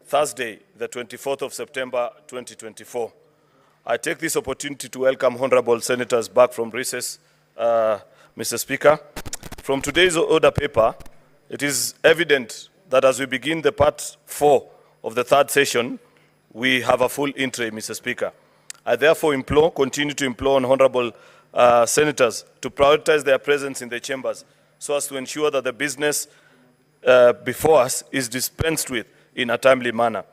Thursday, the 24th of September, 2024. I take this opportunity to welcome honorable senators back from recess, Mr. Speaker. From today's order paper, it is evident that as we begin the part 4 of the third session, we have a full entry, Mr. Speaker. I therefore continue to implore on honorable senators to prioritize their presence in the chambers so as to ensure that the business before us is dispensed with in a timely manner.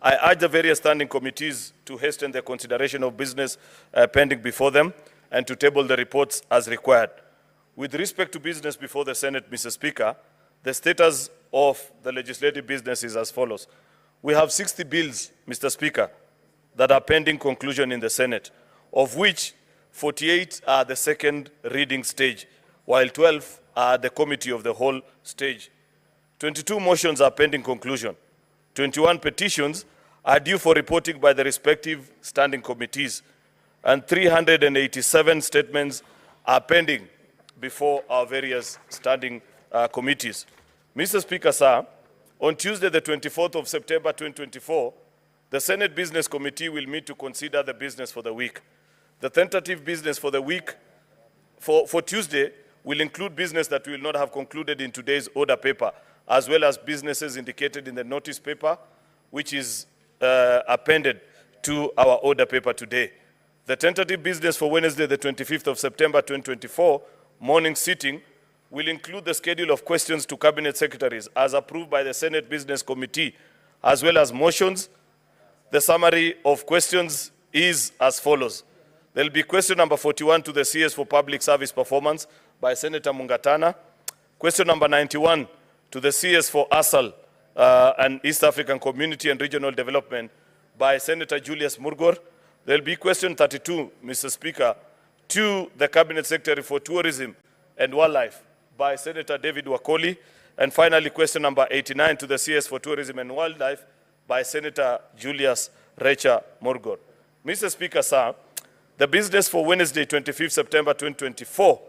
I urge the various standing committees to hasten the consideration of business pending before them and to table the reports as required. With respect to business before the Senate, Mr. Speaker, the status of the legislative business is as follows. We have 60 bills, Mr. Speaker, that are pending conclusion in the Senate, of which 48 are the second reading stage, while 12 are the committee of the whole stage. 22 motions are pending conclusion. 21 petitions are due for reporting by the respective standing committees, and 387 statements are pending before our various standing committees. Mr. Speaker, sir, on Tuesday, the 24th of September 2024, the Senate Business Committee will meet to consider the business for the week. The tentative business for the week for Tuesday will include business that will not have concluded in today's order paper, as well as businesses indicated in the notice paper, which is appended to our order paper today. The tentative business for Wednesday, the 25th of September 2024, morning sitting, will include the schedule of questions to Cabinet Secretaries as approved by the Senate Business Committee, as well as motions. The summary of questions is as follows. There will be question number 41 to the CS for Public Service Performance by Senator Mungatana. Question number 91 to the CS for ASAL and East African Community and Regional Development by Senator Julius Murgor. There will be question 32, Mr. Speaker, to the Cabinet Secretary for Tourism and Wildlife by Senator David Wakoli. And finally, question number 89 to the CS for Tourism and Wildlife by Senator Julius Recha Murgor. Mr. Speaker, sir, the business for Wednesday, 25th September 2024,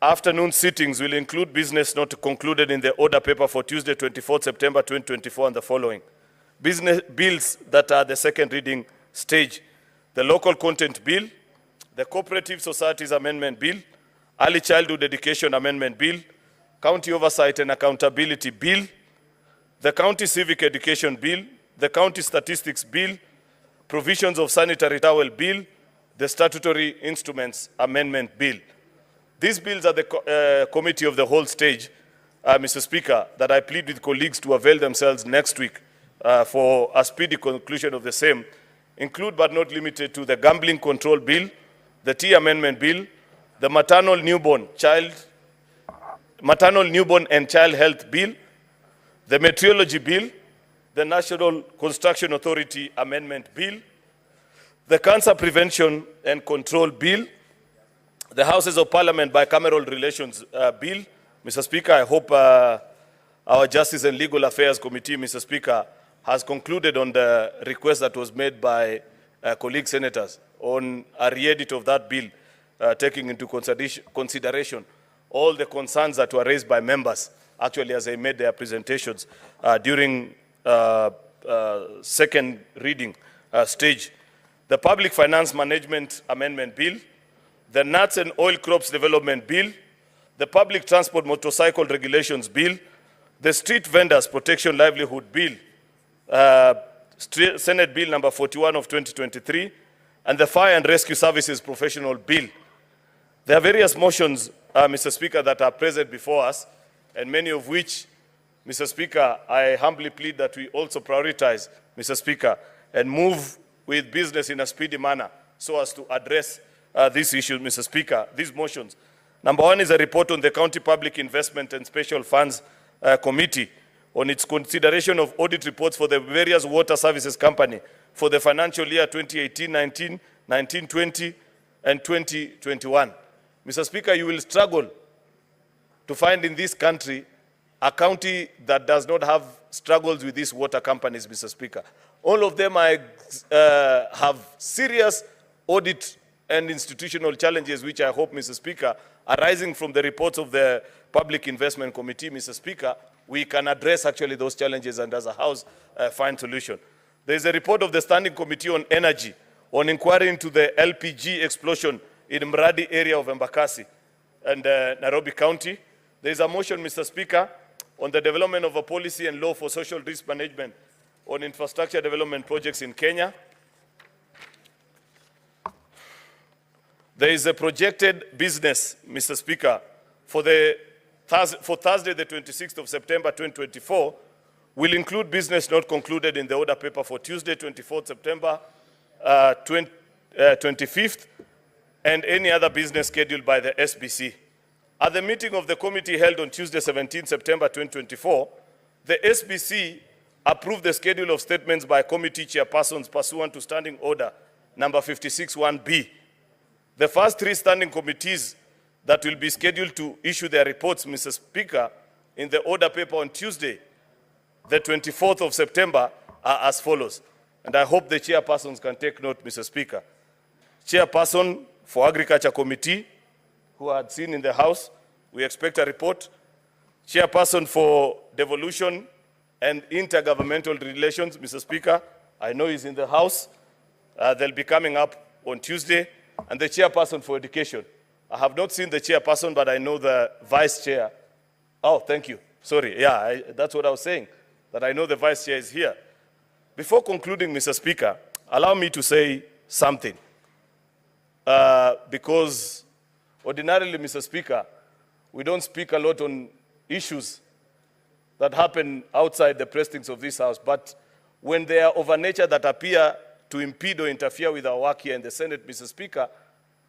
afternoon sittings will include business not concluded in the order paper for Tuesday, 24th September 2024 and the following. Business bills that are the second reading stage. The Local Content Bill, the Cooperative Societies Amendment Bill, Early Childhood Education Amendment Bill, County Oversight and Accountability Bill, the County Civic Education Bill, the County Statistics Bill, Provisions of Sanitary Towel Bill, the Statutory Instruments Amendment Bill. These bills are the committee of the whole stage, Mr. Speaker, that I plead with colleagues to avail themselves next week for a speedy conclusion of the same, include but not limited to the Gambling Control Bill, the Tea Amendment Bill, the Maternal, Newborn and Child Health Bill, the Meteorology Bill, the National Construction Authority Amendment Bill, the Cancer Prevention and Control Bill, the Houses of Parliament Bicameral Relations Bill. Mr. Speaker, I hope our Justice and Legal Affairs Committee, Mr. Speaker, has concluded on the request that was made by colleague senators on a re-edit of that bill, taking into consideration all the concerns that were raised by members, actually as they made their presentations during second reading stage. The Public Finance Management Amendment Bill, the Nuts and Oil Crops Development Bill, the Public Transport Motorcycle Regulations Bill, the Street Vendors Protection Livelihood Bill, Senate Bill number 41 of 2023, and the Fire and Rescue Services Professional Bill. There are various motions, Mr. Speaker, that are present before us, and many of which, Mr. Speaker, I humbly plead that we also prioritize, Mr. Speaker, and move with business in a speedy manner so as to address these issues, Mr. Speaker, these motions. Number one is a report on the County Public Investment and Special Funds Committee on its consideration of audit reports for the various water services company for the financial year 2018-19, 19-20, and 2021. Mr. Speaker, you will struggle to find in this country a county that does not have struggles with these water companies, Mr. Speaker. All of them have serious audit and institutional challenges, which I hope, Mr. Speaker, arising from the reports of the Public Investment Committee, Mr. Speaker, we can address actually those challenges and as a House find solution. There is a report of the Standing Committee on Energy on inquiry into the LPG explosion in Mradi area of Embakasi and Nairobi County. There is a motion, Mr. Speaker, on the development of a policy and law for social risk management on infrastructure development projects in Kenya. There is a projected business, Mr. Speaker, for Thursday, the 26th of September 2024, will include business not concluded in the order paper for Tuesday, 24th September 25th, and any other business scheduled by the SBC. At the meeting of the committee held on Tuesday, 17th September 2024, the SBC approved the schedule of statements by committee chairpersons pursuant to Standing Order number 56-1B. The first three standing committees that will be scheduled to issue their reports, Mr. Speaker, in the order paper on Tuesday, the 24th of September, are as follows. And I hope the chairpersons can take note, Mr. Speaker. Chairperson for Agriculture Committee, who I had seen in the House, we expect a report. Chairperson for Devolution and Intergovernmental Relations, Mr. Speaker, I know he's in the House. They'll be coming up on Tuesday. And the chairperson for Education. I have not seen the chairperson, but I know the vice chair. Oh, thank you. Sorry. Yeah, that's what I was saying, that I know the vice chair is here. Before concluding, Mr. Speaker, allow me to say something. Because ordinarily, Mr. Speaker, we don't speak a lot on issues that happen outside the precincts of this House. But when they are of a nature that appear to impede or interfere with our work here in the Senate, Mr. Speaker,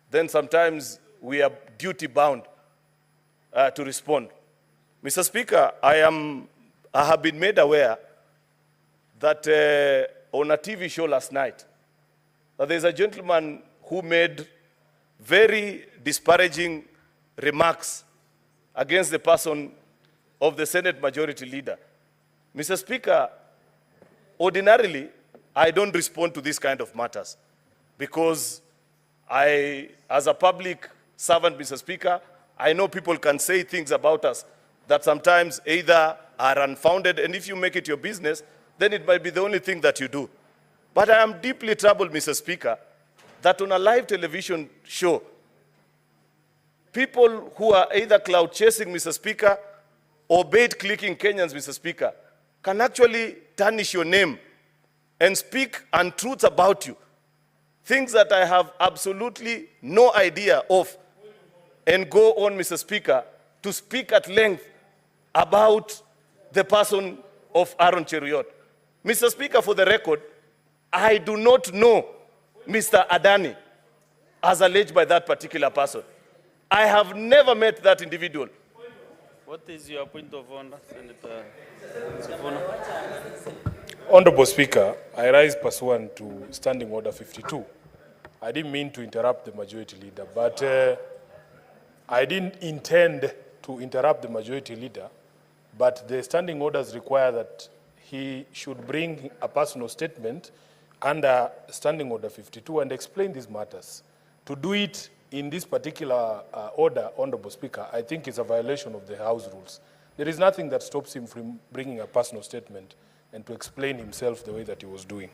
then sometimes we are duty-bound to respond. Mr. Speaker, I have been made aware that on a TV show last night, that there's a gentleman who made very disparaging remarks against the person of the Senate Majority Leader. Mr. Speaker, ordinarily, I don't respond to these kind of matters because as a public servant, Mr. Speaker, I know people can say things about us that sometimes either are unfounded, and if you make it your business, then it might be the only thing that you do. But I am deeply troubled, Mr. Speaker, that on a live television show, people who are either cloud chasing, Mr. Speaker, or bait-clicking Kenyans, Mr. Speaker, can actually tarnish your name and speak untruths about you, things that I have absolutely no idea of, and go on, Mr. Speaker, to speak at length about the person of Sen.Cheruiyot. Mr. Speaker, for the record, I do not know Mr. Adani as alleged by that particular person. I have never met that individual. What is your point of order, Senator Sifuna? Honorable Speaker, I rise pursuant to Standing Order 52. I didn't mean to interrupt the Majority Leader, but I didn't intend to interrupt the Majority Leader, but the Standing Orders require that he should bring a personal statement under Standing Order 52 and explain these matters. To do it in this particular order, Honorable Speaker, I think is a violation of the House rules. There is nothing that stops him from bringing a personal statement and to explain himself the way that he was doing.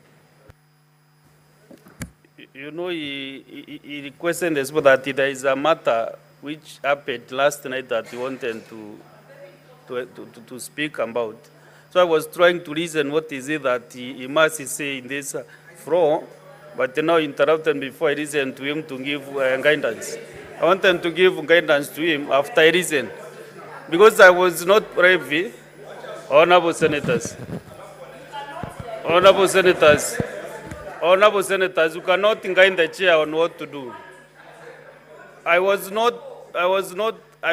You know, he requested as well that there is a matter which happened last night that he wanted to speak about. So I was trying to reason what is it that he must say in this floor, but now interrupted before I listened to him to give guidance. I wanted to give guidance to him after I listened, because I was not privy. Honorable Senators, Honorable Senators, you cannot guide the chair on what to do. I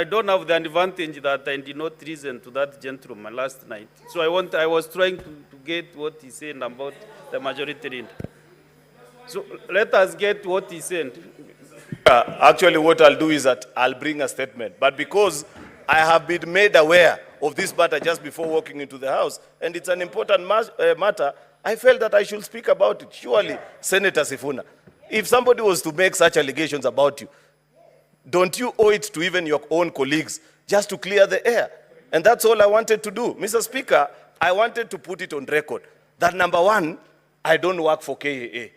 don't have the advantage that I did not listen to that gentleman last night. So I was trying to get what he said about the Majority Leader. So let us get what he said. Actually, what I'll do is that I'll bring a statement. But because I have been made aware of this matter just before walking into the House, and it's an important matter, I felt that I should speak about it. Surely, Senator Sifuna, if somebody was to make such allegations about you, don't you owe it to even your own colleagues just to clear the air? And that's all I wanted to do. Mr. Speaker, I wanted to put it on record that number one, I don't work for KAA.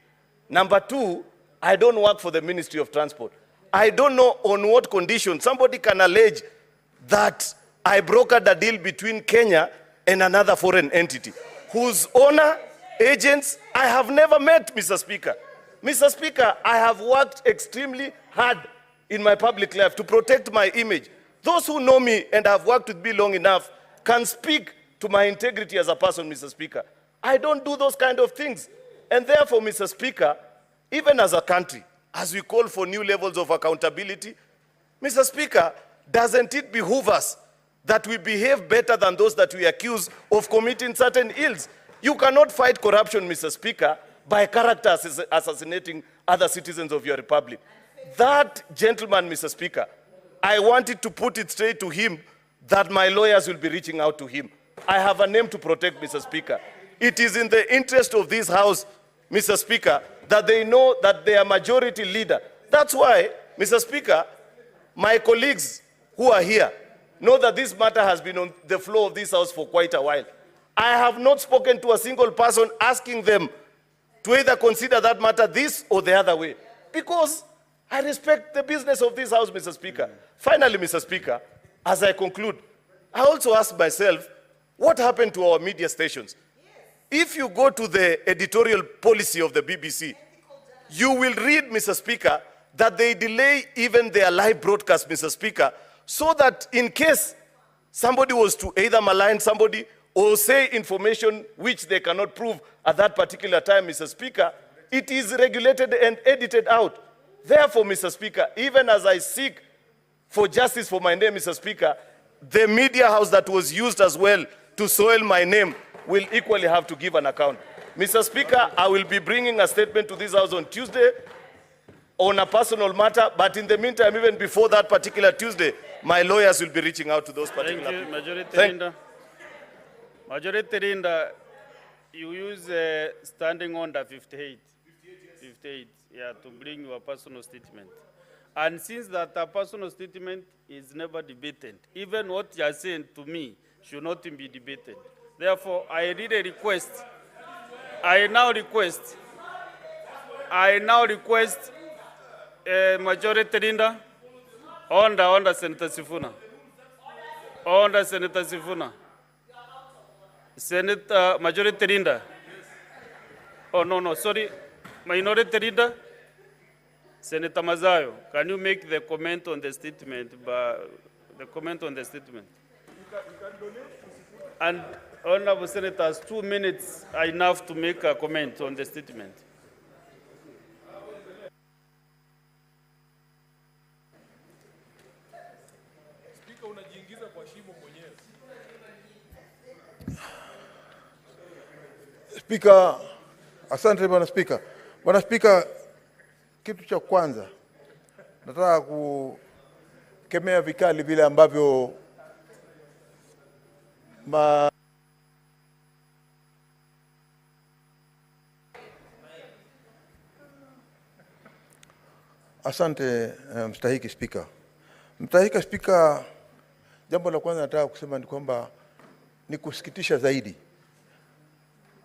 Number two, I don't work for the Ministry of Transport. I don't know on what condition somebody can allege that I brokered a deal between Kenya and another foreign entity, whose owner, agents, I have never met, Mr. Speaker. Mr. Speaker, I have worked extremely hard in my public life to protect my image. Those who know me and have worked with me long enough can speak to my integrity as a person, Mr. Speaker. I don't do those kind of things. And therefore, Mr. Speaker, even as a country, as we call for new levels of accountability, Mr. Speaker, doesn't it behoove us that we behave better than those that we accuse of committing certain ills? You cannot fight corruption, Mr. Speaker, by character assassinating other citizens of your republic. That gentleman, Mr. Speaker, I wanted to put it straight to him that my lawyers will be reaching out to him. I have a name to protect, Mr. Speaker. It is in the interest of this House, Mr. Speaker, that they know that they are majority leader. That's why, Mr. Speaker, my colleagues who are here know that this matter has been on the floor of this House for quite a while. I have not spoken to a single person asking them to either consider that matter this or the other way, because I respect the business of this House, Mr. Speaker. Finally, Mr. Speaker, as I conclude, I also ask myself, what happened to our media stations? If you go to the editorial policy of the BBC, you will read, Mr. Speaker, that they delay even their live broadcast, Mr. Speaker, so that in case somebody was to either malign somebody or say information which they cannot prove at that particular time, Mr. Speaker, it is regulated and edited out. Therefore, Mr. Speaker, even as I seek for justice for my name, Mr. Speaker, the media house that was used as well to soil my name will equally have to give an account. Mr. Speaker, I will be bringing a statement to this House on Tuesday on a personal matter, but in the meantime, even before that particular Tuesday, my lawyers will be reaching out to those particular people. Majority Leader. Majority Leader, you use standing order 58. 58, yeah, to bring your personal statement. And since that a personal statement is never debated, even what you are saying to me should not be debated. Therefore, I really request, I now request Majority Leader, under Senator Sifuna. Under Senator Sifuna. Senator Majority Leader. Oh, no, sorry. Minority Leader. Senator Mazayo, can you make the comment on the statement? And Honorable Senators, 2 minutes are enough to make a comment on the statement. Speaker, asante Bwana Speaker. Bwana Speaker, kitu cha kwanza nataka kukemea vikali vile ambavyo Asante mstahiki Speaker. Mstahiki Speaker, jambo la kwanza nataka kusema ni kwamba ni kusikitisha zaidi,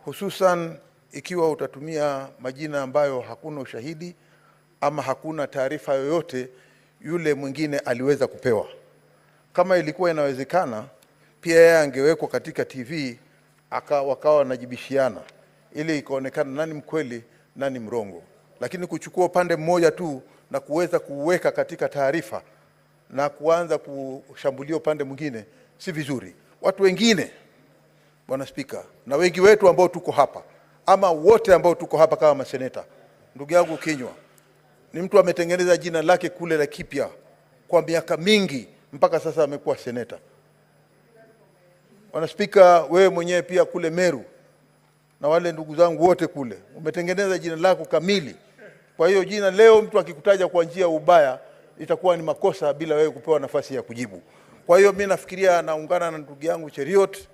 hususan ikiwa utatumia majina ambayo hakuna ushahidi ama hakuna taarifa yoyote yule mwingine aliweza kupewa. Kama ilikuwa inawezekana, pia yeye angewekwa katika TV wakawa wanajibishiana ili ikaonekana nani mkweli nani mrongo. Lakini kuchukua upande mmoja tu na kuweza kuweka katika taarifa na kuanza kushambulia upande mwingine si vizuri. Watu wengine, Bwana Speaker, na wengi wetu ambao tuko hapa ama wote ambao tuko hapa kama maseneta, ndugu yangu Kinywa ni mtu ametengeneza jina lake kule la Kipya kwa miaka mingi mpaka sasa amekuwa seneta. Bwana Speaker, wewe mwenyewe pia kule Meru na wale ndugu zangu wote kule umetengeneza jina lako kamili. Kwa hiyo jina leo mtu akikutaja kwa njia ubaya itakuwa ni makosa bila wewe kupewa nafasi ya kujibu. Kwa hiyo mimi nafikiria naungana na ndugu yangu Cheruiyot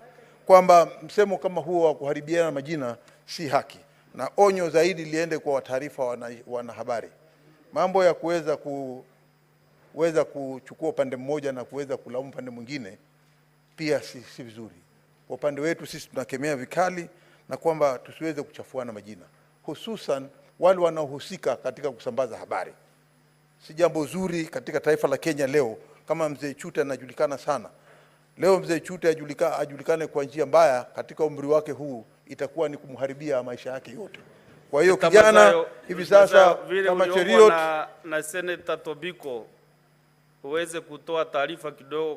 kwamba msemo kama huo wa kuharibiana majina si haki, na onyo zaidi liende kwa wataarifa wanahabari. Mambo ya kuweza kuchukua upande mmoja na kuweza kulaumu upande mwingine pia si vizuri. Kwa upande wetu sisi tunakemea vikali na kwamba tusiweze kuchafuana majina, hususan wale wanaohusika katika kusambaza habari. Si jambo zuri katika taifa la Kenya leo kama mzee Chute anajulikana sana. Leo mzee Chute ajulikane kwa njia mbaya katika umri wake huu, itakuwa ni kumharibia maisha yake yote. Kwa hiyo kijana hivi sasa kama Cheruiyot na Senator Tobiko uweze kutoa taarifa kidogo